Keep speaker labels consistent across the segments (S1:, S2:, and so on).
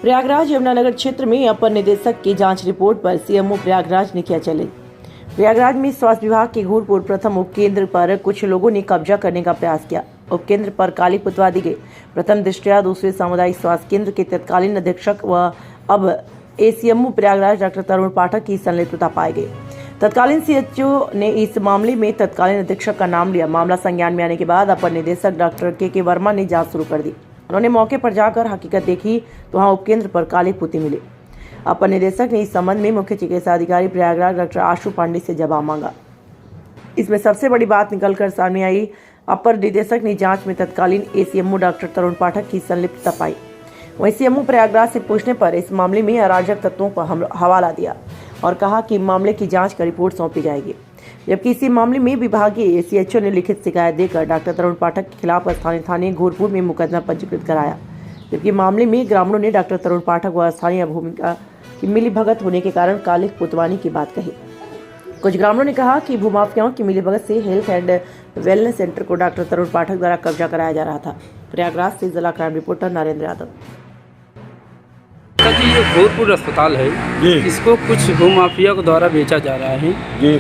S1: प्रयागराज यमुनानगर क्षेत्र में अपर निदेशक की जांच रिपोर्ट पर सीएमओ प्रयागराज ने किया चैलेंज। प्रयागराज में स्वास्थ्य विभाग के घूरपुर प्रथम उपकेंद्र पर कुछ लोगों ने कब्जा करने का प्रयास किया। उपकेंद्र पर काली पुतवा दी गई। प्रथम दृष्टया दूसरे सामुदायिक स्वास्थ्य केंद्र के तत्कालीन अधीक्षक व अब एसीएमओ प्रयागराज डॉक्टर तरुण पाठक की संलिप्तता पाई गई। तत्कालीन सीएचओ ने इस मामले में तत्कालीन अधीक्षक का नाम लिया। मामला संज्ञान में आने के बाद अपर निदेशक डॉक्टर के वर्मा ने जांच शुरू कर दी। उन्होंने मौके पर जाकर हकीकत देखी तो वहां उपकेंद्र पर काली पुती मिली। अपर निदेशक ने इस संबंध में मुख्य चिकित्सा अधिकारी प्रयागराज डॉक्टर आशु पांडे से जवाब मांगा। इसमें सबसे बड़ी बात निकलकर सामने आई। अपर निदेशक ने जांच में तत्कालीन एसीएमओ डॉक्टर तरुण पाठक की संलिप्तता पाई। वहीं सीएमओ प्रयागराज से पूछने पर इस मामले में अराजक तत्वों को हवाला दिया और कहा कि मामले की जांच कर रिपोर्ट सौंपी जाएगी। जबकि इसी मामले में विभागीय सीएचओ ने लिखित शिकायत देकर डॉक्टर तरुण पाठक के खिलाफ स्थानीय थाने घूरपुर में मुकदमा पंजीकृत कराया। जबकि मामले में ग्रामीणों ने डॉक्टर तरुण पाठक व स्थानीय भूमिका की मिलीभगत होने के कारण काली पुतवानी की बात कही। कुछ ग्रामीणों ने कहा कि भूमाफियाओं की मिलीभगत से हेल्थ एंड वेलनेस सेंटर को डॉक्टर तरुण पाठक द्वारा कब्जा कराया जा रहा था। प्रयागराज से जिला क्राइम रिपोर्टर नरेंद्र यादव।
S2: जी, ये घूरपुर अस्पताल है जी, इसको कुछ भूमाफिया के द्वारा बेचा जा रहा है जी।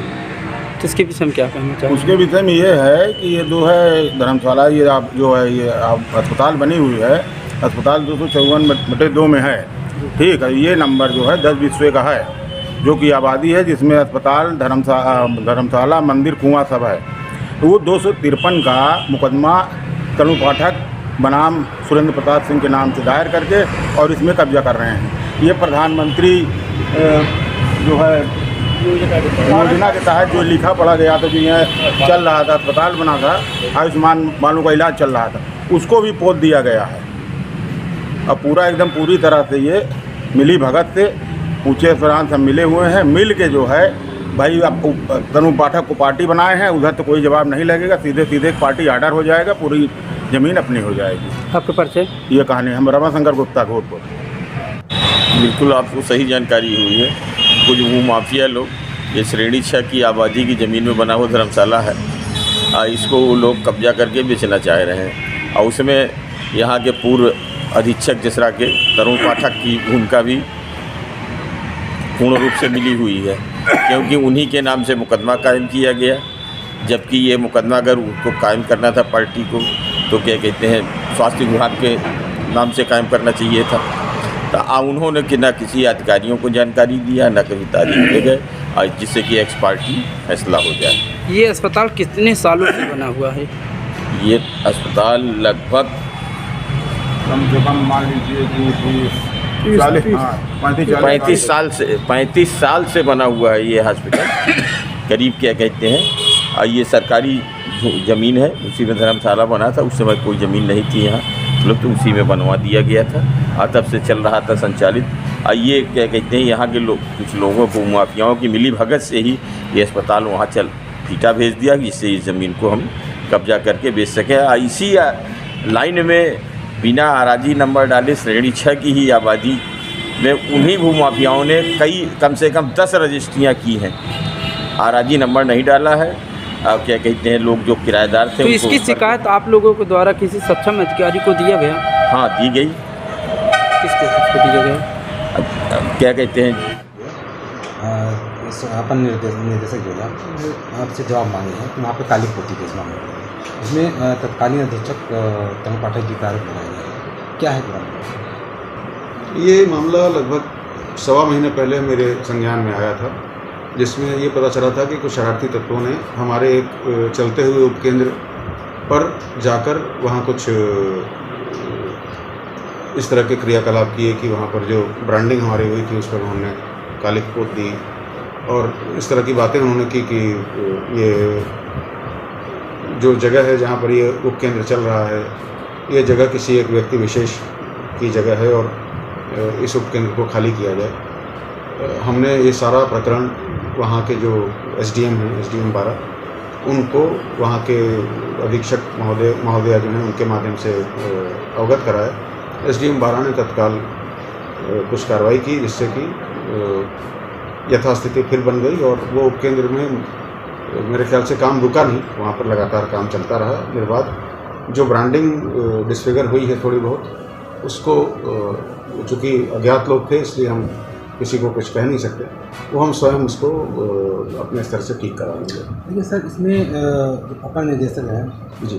S2: तो इसके विषय में क्या कहना चाहिए? उसके
S3: विषय में ये है कि ये जो है धर्मशाला, ये आप जो है ये आप अस्पताल बनी हुई है, अस्पताल 254/2 में है, ठीक है। ये नंबर जो है 10 विश्व का है, जो कि आबादी है, जिसमें अस्पताल धर्मशाला मंदिर कुआं सब है। तो वो 253 का मुकदमा तरुण पाठक बनाम सुरेंद्र प्रताप सिंह के नाम से दायर करके और इसमें कब्जा कर रहे हैं। ये प्रधानमंत्री जो है योजना के तहत जो लिखा पढ़ा गया था, जो यहाँ चल रहा था, अस्पताल बना था, आयुष्मान वालों का इलाज चल रहा था, उसको भी पोत दिया गया है। अब पूरा एकदम पूरी तरह से ये मिली भगत से ऊँचे स्वरान सब मिले हुए हैं। मिल के जो है भाई आपको तरुण पाठक को पार्टी बनाए हैं, उधर तो कोई जवाब नहीं लगेगा, सीधे सीधे पार्टी आर्डर हो जाएगा, पूरी ज़मीन अपनी हो जाएगी।
S2: आपके परिचय?
S3: ये कहानी हम रमाशंकर गुप्ता घोरपुर।
S4: बिल्कुल आपको सही जानकारी हुई है। कुछ भूमाफिया लोग, ये श्रेणी 6 की आबादी की ज़मीन में बना हुआ धर्मशाला है, इसको वो लोग कब्जा करके बेचना चाह रहे हैं। और उसमें यहाँ के पूर्व अधीक्षक जिसरा के तरुण पाठक की भूमिका भी पूर्ण रूप से मिली हुई है, क्योंकि उन्हीं के नाम से मुकदमा कायम किया गया। जबकि ये मुकदमा अगर उनको कायम करना था पार्टी को, तो क्या कहते हैं, स्वास्थ्य विभाग के नाम से कायम करना चाहिए था। तो उन्होंने कि ना किसी अधिकारियों को जानकारी दिया, ना कभी तारीख दे गए, और जिससे कि एक्स पार्टी फैसला हो जाए।
S2: ये अस्पताल कितने सालों से बना हुआ है?
S4: ये अस्पताल लगभग
S3: कम से कम मान लीजिए कि
S4: 35 साल से बना हुआ है ये हॉस्पिटल करीब। क्या कहते हैं, और ये सरकारी ज़मीन है, उसी में धर्मशाला बना था। उस समय कोई ज़मीन नहीं थी यहाँ, लोग तो उसी में बनवा दिया गया था, और तब से चल रहा था संचालित। और ये क्या कहते हैं, यहाँ के लोग, कुछ लोगों को, माफियाओं की मिली भगत से ही ये अस्पताल वहाँ फीटा भेज दिया, जिससे इस ज़मीन को हम कब्जा करके बेच सकें। इसी लाइन में बिना आराजी नंबर डाले श्रेणी 6 की ही आबादी में उन्हीं भूमाफियाओं ने कम से कम 10 रजिस्ट्रियाँ की हैं, आराजी नंबर नहीं डाला है। अब क्या कहते हैं, लोग जो किराएदार थे,
S2: तो इसकी शिकायत आप लोगों के द्वारा किसी सक्षम अधिकारी को दिया गया?
S4: हाँ, दी गई।
S2: किसको दिया गया?
S4: अब क्या कहते हैं,
S5: अपन निर्देशक जो है आपसे जवाब मांगे हैं कि वहाँ पे काली पोती के इस मामले में, इसमें तत्कालीन अधीक्षक तरुण पाठक जी का आरोप लगाया गया है। क्या है मामला?
S6: ये मामला लगभग 1.25 महीने पहले मेरे संज्ञान में आया था, जिसमें ये पता चला था कि कुछ शरारती तत्वों ने हमारे एक चलते हुए उपकेंद्र पर जाकर वहाँ कुछ इस तरह के क्रियाकलाप किए कि वहाँ पर जो ब्रांडिंग हमारी हुई थी उस पर उन्होंने काली पोत दी, और इस तरह की बातें उन्होंने की कि ये जो जगह है जहाँ पर ये उपकेंद्र चल रहा है, ये जगह किसी एक व्यक्ति विशेष की जगह है और इस उपकेंद्र को खाली किया जाए। हमने ये सारा प्रकरण वहाँ के जो एसडीएम हैं, एसडीएम 12, उनको वहाँ के अधीक्षक महोदया जो हैं उनके माध्यम से अवगत कराया। एसडीएम 12 ने तत्काल कुछ कार्रवाई की, जिससे कि यथास्थिति फिर बन गई और वो उपकेंद्र में मेरे ख्याल से काम रुका नहीं, वहाँ पर लगातार काम चलता रहा। निर्बाध जो ब्रांडिंग डिसफिगर हुई है थोड़ी बहुत, उसको चूँकि अज्ञात लोग थे इसलिए हम किसी को कुछ कह नहीं सकते, वो हम स्वयं उसको अपने स्तर से ठीक करा लेंगे।
S5: देखिए सर, इसमें अपर निदेशक हैं
S6: जी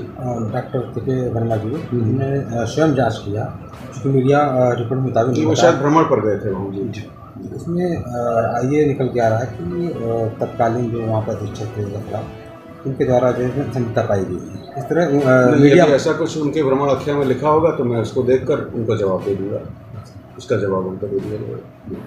S5: डॉक्टर के वर्मा जी, उन्होंने स्वयं जांच किया, क्योंकि मीडिया रिपोर्ट के मुताबिक
S6: वो शायद भ्रमण पर गए थे वहाँ। जी
S5: इसमें ये निकल के आ रहा है कि तत्कालीन जो वहाँ पर अधीक्षक थे खिलाफ उनके द्वारा जो है संहिता पाई गई है। इस तरह मीडिया
S6: यदि ऐसा कुछ उनके भ्रमण अख्या में लिखा होगा तो मैं उसको देखकर उनको जवाब दे दूँगा, उसका जवाब उनको दे दिया जाएगा।